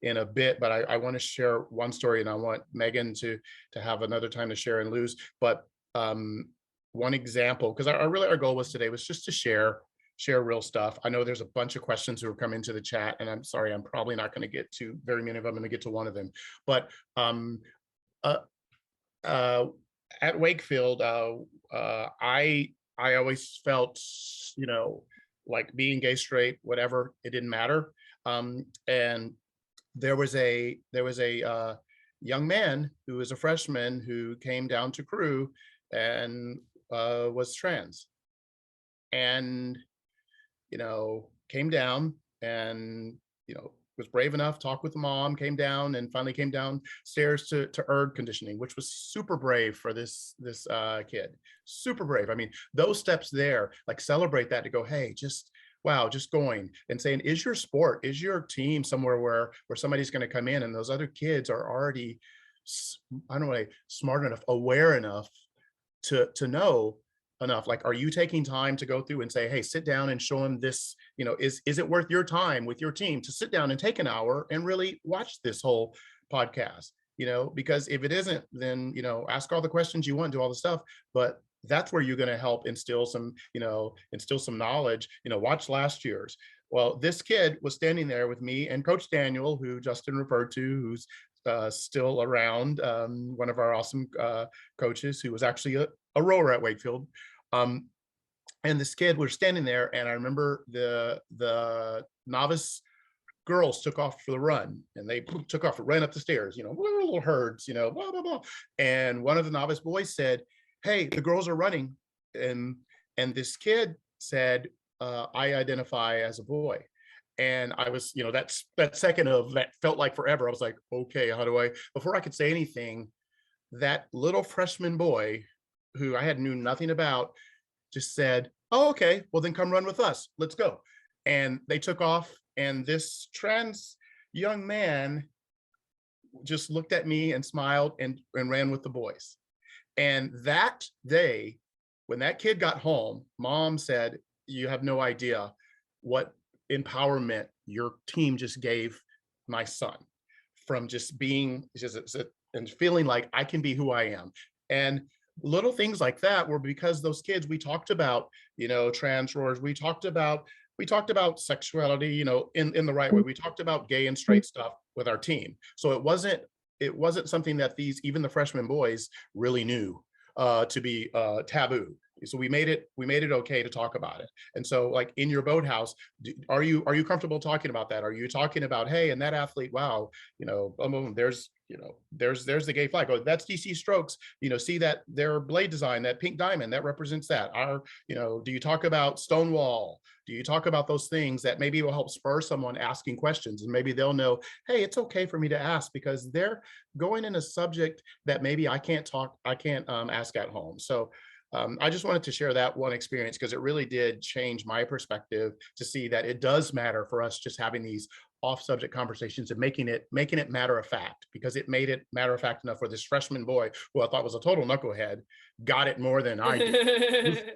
in a bit, but I want to share one story, and I want Meghan to have another time to share and Luce. But one example, because our goal was today was just to share real stuff. I know there's a bunch of questions who are coming to the chat, and I'm sorry, I'm probably not going to get to very many of them. I'm going to get to one of them, but at Wakefield, I always felt, like being gay, straight, whatever, it didn't matter. And there was a young man who was a freshman who came down to crew and was trans, and came down and was brave enough, talked with the mom, came down, and finally came downstairs to ERG conditioning, which was super brave for this kid. Super brave. I mean, those steps there, like, celebrate that, to go, hey, just wow, just going and saying, is your sport, is your team somewhere where somebody's going to come in and those other kids are already, I don't know, smart enough, aware enough to know enough? Like, are you taking time to go through and say, hey, sit down and show them this, is it worth your time with your team to sit down and take an hour and really watch this whole podcast? Because if it isn't, then ask all the questions you want, do all the stuff, but that's where you're going to help instill some knowledge. Watch last year's. Well, this kid was standing there with me and Coach Daniel, who Justin referred to, who's still around, one of our awesome coaches, who was actually a rower at Wakefield. And this kid was standing there, and I remember the novice girls took off for the run, and they took off and ran up the stairs, little herds, blah, blah, blah. And one of the novice boys said, hey, the girls are running. And this kid said, I identify as a boy. And I was, that second of that felt like forever. I was like, okay, how do I, before I could say anything, that little freshman boy who I knew nothing about just said, oh, okay, well then come run with us. Let's go. And they took off, and this trans young man just looked at me and smiled and ran with the boys. And that day, when that kid got home, mom said, you have no idea what empowerment your team just gave my son, from just being and feeling like I can be who I am. And little things like that were because those kids, we talked about, trans roars, we talked about sexuality, in the right way. We talked about gay and straight stuff with our team. So it wasn't something that even the freshman boys really knew to be taboo. So we made it okay to talk about it. And so, like, in your boathouse, are you comfortable talking about that? Are you talking about, hey, and that athlete, wow, there's the gay flag. Oh, that's DC Strokes. See that their blade design, that pink diamond, that represents that. Do you talk about Stonewall? Do you talk about those things that maybe will help spur someone asking questions, and maybe they'll know, hey, it's okay for me to ask, because they're going in a subject that maybe I can't ask at home. So I just wanted to share that one experience, because it really did change my perspective to see that it does matter for us just having these off-subject conversations and making it matter of fact, because it made it matter of fact enough for this freshman boy, who I thought was a total knucklehead, got it more than I did.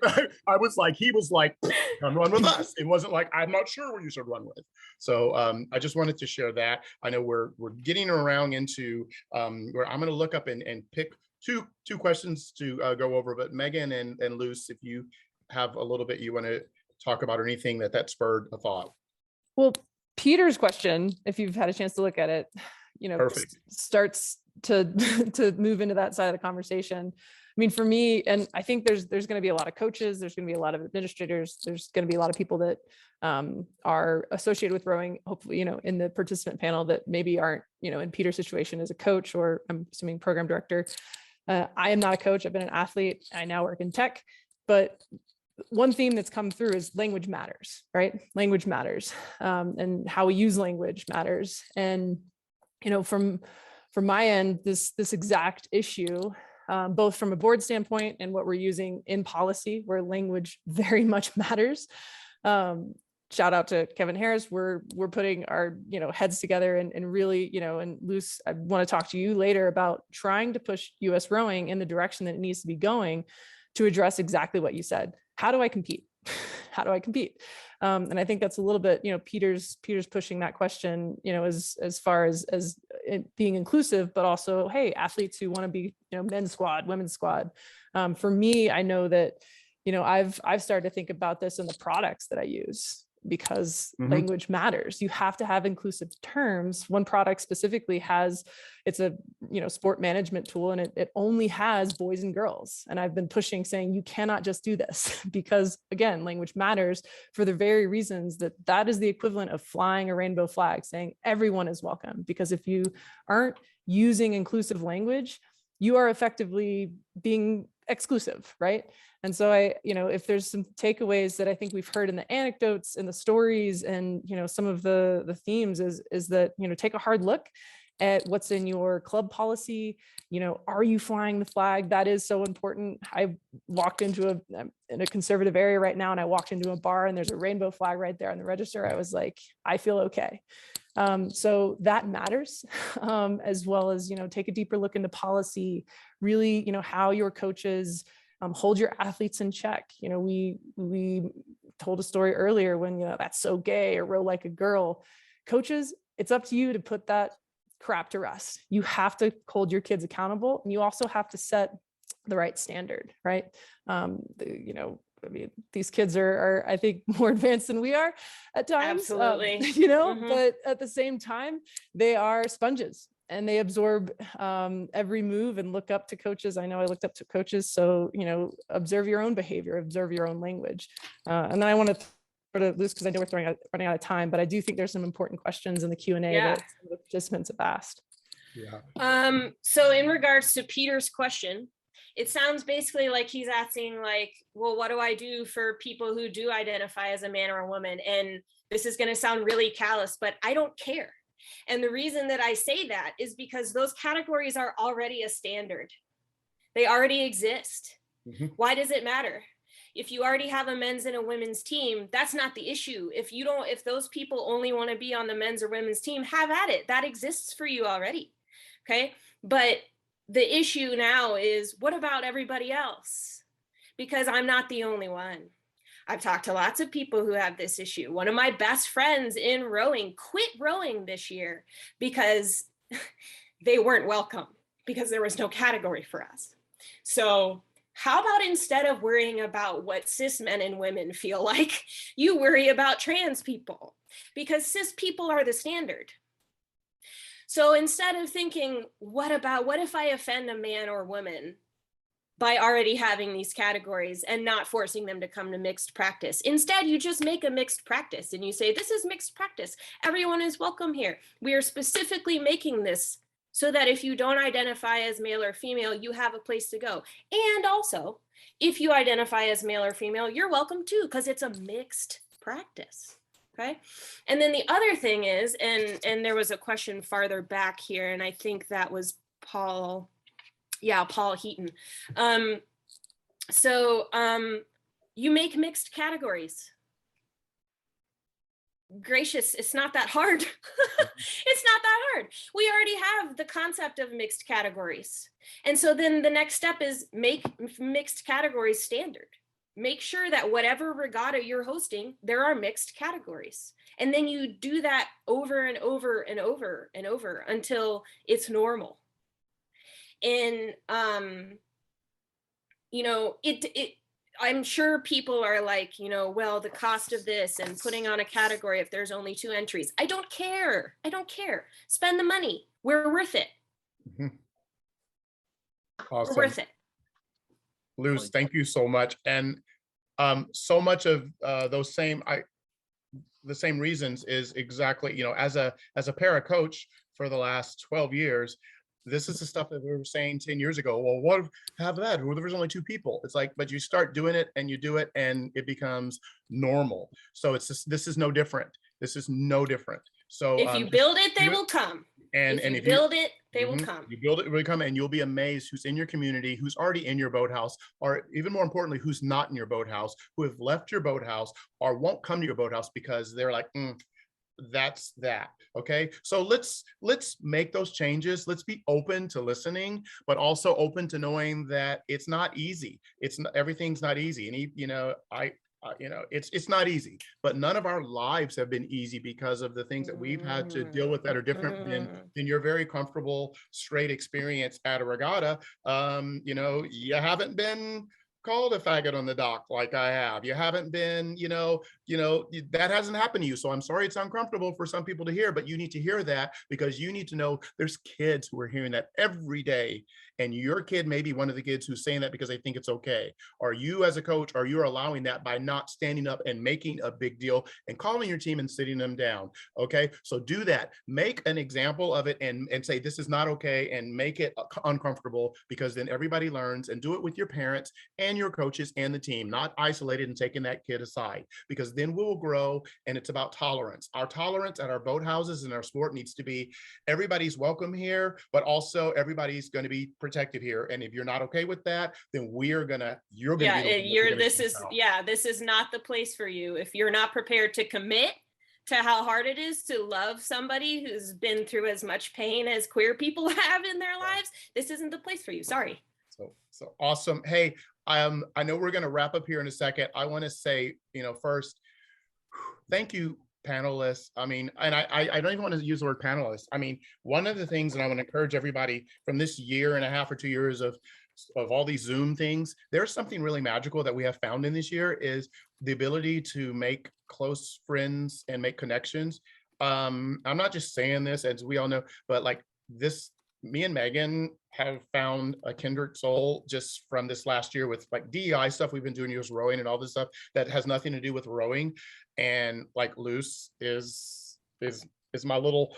He was like, come run with us. It wasn't like, I'm not sure what you should run with. So I just wanted to share that. I know we're getting around into where I'm going to look up and pick two questions to go over, but Meghan and Luce, if you have a little bit you want to talk about, or anything that spurred a thought. Well, Peter's question, if you've had a chance to look at it, Perfect. Starts to move into that side of the conversation. I mean, for me, and I think there's going to be a lot of coaches, there's going to be a lot of administrators, there's going to be a lot of people that are associated with rowing, hopefully, in the participant panel, that maybe aren't, in Peter's situation as a coach, or I'm assuming program director. I am not a coach. I've been an athlete. I now work in tech, but one theme that's come through is language matters, right? Language matters, and how we use language matters. And, from my end, this exact issue, both from a board standpoint and what we're using in policy, where language very much matters. Shout out to Kevin Harris. We're putting our, heads together and really, and Luce, I want to talk to you later about trying to push US rowing in the direction that it needs to be going, to address exactly what you said. How do I compete? How do I compete? And I think that's a little bit, Peter's pushing that question, as far as it being inclusive, but also, hey, athletes who want to be, men's squad, women's squad. For me, I know that, I've started to think about this in the products that I use, because language matters. You have to have inclusive terms. One product specifically it's a sport management tool, and it only has boys and girls. And I've been pushing, saying you cannot just do this, because again, language matters for the very reasons that is the equivalent of flying a rainbow flag, saying everyone is welcome. Because if you aren't using inclusive language, you are effectively being exclusive, right? And so if there's some takeaways that I think we've heard in the anecdotes and the stories, and, some of the themes is that, take a hard look at what's in your club policy. Are you flying the flag? That is so important. I walked into in a conservative area right now, and I walked into a bar and there's a rainbow flag right there on the register. I was like, I feel okay. So that matters, as well as, take a deeper look into policy, really, how your coaches hold your athletes in check. We told a story earlier when, that's so gay, or row like a girl. Coaches, it's up to you to put that crap to rest. You have to hold your kids accountable, and you also have to set the right standard, right? These kids are, I think, more advanced than we are at times. Absolutely. But at the same time, they are sponges, and they absorb every move and look up to coaches. I know I looked up to coaches. So, observe your own behavior, observe your own language. And then I want to over to Luce because I know we're running out of time, but I do think there's some important questions in the Q&A that some of the participants have asked. Yeah. So in regards to Peter's question, it sounds basically like he's asking like, well, what do I do for people who do identify as a man or a woman? And this is going to sound really callous, but I don't care. And the reason that I say that is because those categories are already a standard. They already exist. Mm-hmm. Why does it matter? If you already have a men's and a women's team, that's not the issue. If those people only want to be on the men's or women's team, have at it. That exists for you already. Okay. But the issue now is, what about everybody else? Because I'm not the only one. I've talked to lots of people who have this issue. One of my best friends in rowing quit rowing this year because they weren't welcome, because there was no category for us. So how about instead of worrying about what cis men and women feel like, you worry about trans people, because cis people are the standard. So instead of thinking, what if I offend a man or woman by already having these categories and not forcing them to come to mixed practice? Instead, you just make a mixed practice and you say, this is mixed practice. Everyone is welcome here. We are specifically making this so that if you don't identify as male or female, you have a place to go. And also, if you identify as male or female, you're welcome too, because it's a mixed practice. Okay. And then the other thing is, and there was a question farther back here, and I think that was Paul Heaton. You make mixed categories. Gracious, it's not that hard. It's not that hard. We already have the concept of mixed categories. And so then the next step is make mixed categories standard. Make sure that whatever regatta you're hosting, there are mixed categories. And then you do that over and over and over and over until it's normal. And, I'm sure people are like, well, the cost of this and putting on a category if there's only 2 entries. I don't care. Spend the money. We're worth it. Mm-hmm. Awesome. We're worth it. Luce, thank you so much. And so much of the same reasons is exactly, as a para coach for the last 12 years, this is the stuff that we were saying 10 years ago. Well, what have that? Well, there was only 2 people. It's like, but you start doing it and you do it and it becomes normal. So this is no different. This is no different. So if you build it, they will come. And if you build it, they will come. You build it, will come, and you'll be amazed who's in your community, who's already in your boathouse, or even more importantly, who's not in your boathouse, who have left your boathouse or won't come to your boathouse because they're like, that's that. Okay, so let's make those changes. Let's be open to listening, but also open to knowing that it's not easy. Everything's not easy, and it's not easy, but none of our lives have been easy because of the things that we've had to deal with that are different than your very comfortable straight experience at a regatta. You haven't been called a faggot on the dock like I have. You haven't been, that hasn't happened to you. So I'm sorry it's uncomfortable for some people to hear, but you need to hear that because you need to know there's kids who are hearing that every day. And your kid may be one of the kids who's saying that because they think it's okay. Or you as a coach, or you're allowing that by not standing up and making a big deal and calling your team and sitting them down. Okay, so do that. Make an example of it and say, this is not okay, and make it uncomfortable, because then everybody learns. And do it with your parents and your coaches and the team, not isolated and taking that kid aside, because then we'll grow. And it's about tolerance. Our tolerance at our boathouses and our sport needs to be everybody's welcome here, but also everybody's going to be protected here. And if you're not okay with that, then this is not the place for you. If you're not prepared to commit to how hard it is to love somebody who's been through as much pain as queer people have in their lives, this isn't the place for you. Sorry. So awesome. Hey, I know we're going to wrap up here in a second. I want to say, first, thank you, panelists. I mean, and I don't even want to use the word panelists. I mean, one of the things that I want to encourage everybody from this 1.5 or 2 years of all these Zoom things, there's something really magical that we have found in this year is the ability to make close friends and make connections. I'm not just saying this, as we all know, but like this me and Megan have found a kindred soul just from this last year with like DEI stuff we've been doing, years rowing and all this stuff that has nothing to do with rowing. And like Luce is my little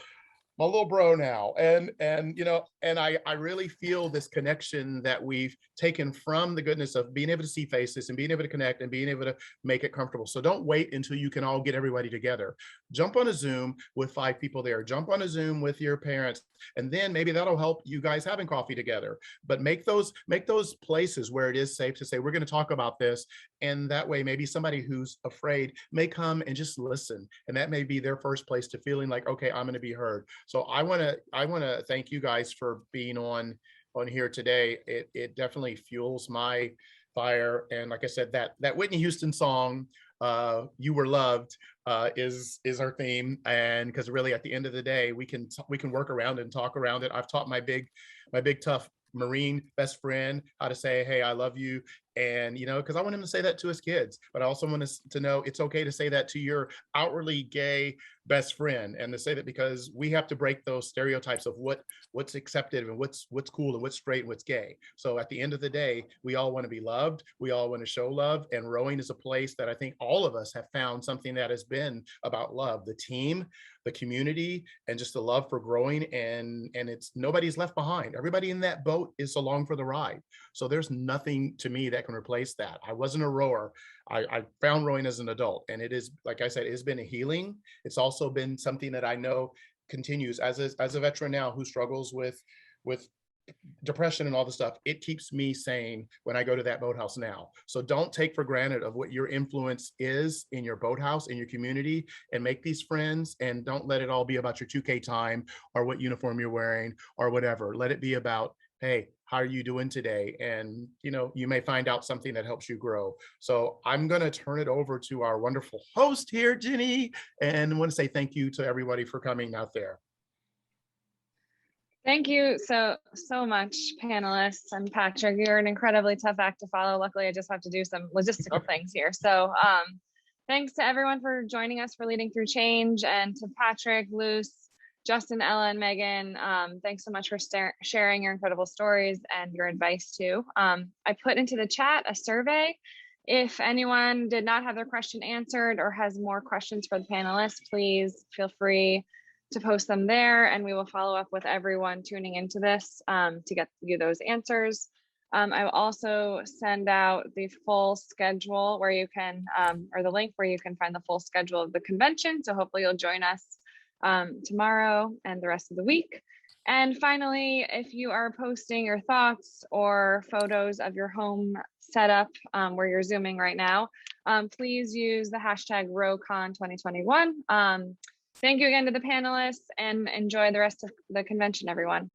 bro now. And you know, and I really feel this connection that we've taken from the goodness of being able to see faces and being able to connect and being able to make it comfortable. So don't wait until you can all get everybody together. Jump on a Zoom with 5 people there. Jump on a Zoom with your parents, and then maybe that'll help you guys having coffee together. But make those places where it is safe to say, we're going to talk about this. And that way, maybe somebody who's afraid may come and just listen. And that may be their first place to feeling like, okay, I'm going to be heard. So I want to thank you guys for being on here today. It definitely fuels my fire. And like I said, that Whitney Houston song, "You Were Loved," is our theme. And because really at the end of the day, we can work around and talk around it. I've taught my big tough Marine best friend how to say, hey, I love you. And, you know, because I want him to say that to his kids, but I also want us to know it's okay to say that to your outwardly gay best friend, and to say that because we have to break those stereotypes of what's accepted and what's cool and what's straight and what's gay. So at the end of the day, we all want to be loved. We all want to show love. And rowing is a place that I think all of us have found something that has been about love, the team, the community, and just the love for growing. And it's nobody's left behind. Everybody in that boat is along for the ride. So there's nothing to me that can replace that. I wasn't a rower. I found rowing as an adult, and it is, like I said, it's been a healing. It's also been something that I know continues as a veteran now who struggles with depression and all the stuff. It keeps me sane when I go to that boathouse now. So don't take for granted of what your influence is in your boathouse, in your community, and make these friends. And don't let it all be about your 2K time or what uniform you're wearing or whatever. Let it be about, hey, how are you doing today? And, you know, you may find out something that helps you grow. So I'm going to turn it over to our wonderful host here, Jenny, and I want to say thank you to everybody for coming out there. Thank you so much, panelists. And Patrick, you're an incredibly tough act to follow. Luckily, I just have to do some logistical things here. So thanks to everyone for joining us for Leading Through Change, and to Patrick, Luce, Justin, Ella, and Megan. Thanks so much for sharing your incredible stories and your advice too. I put into the chat a survey. If anyone did not have their question answered or has more questions for the panelists, please feel free to post them there, and we will follow up with everyone tuning into this to get you those answers. I will also send out the full schedule where you can, or the link where you can find the full schedule of the convention. So hopefully you'll join us tomorrow and the rest of the week. And finally, if you are posting your thoughts or photos of your home setup where you're Zooming right now, please use the hashtag RowCon2021. Thank you again to the panelists, and enjoy the rest of the convention, everyone.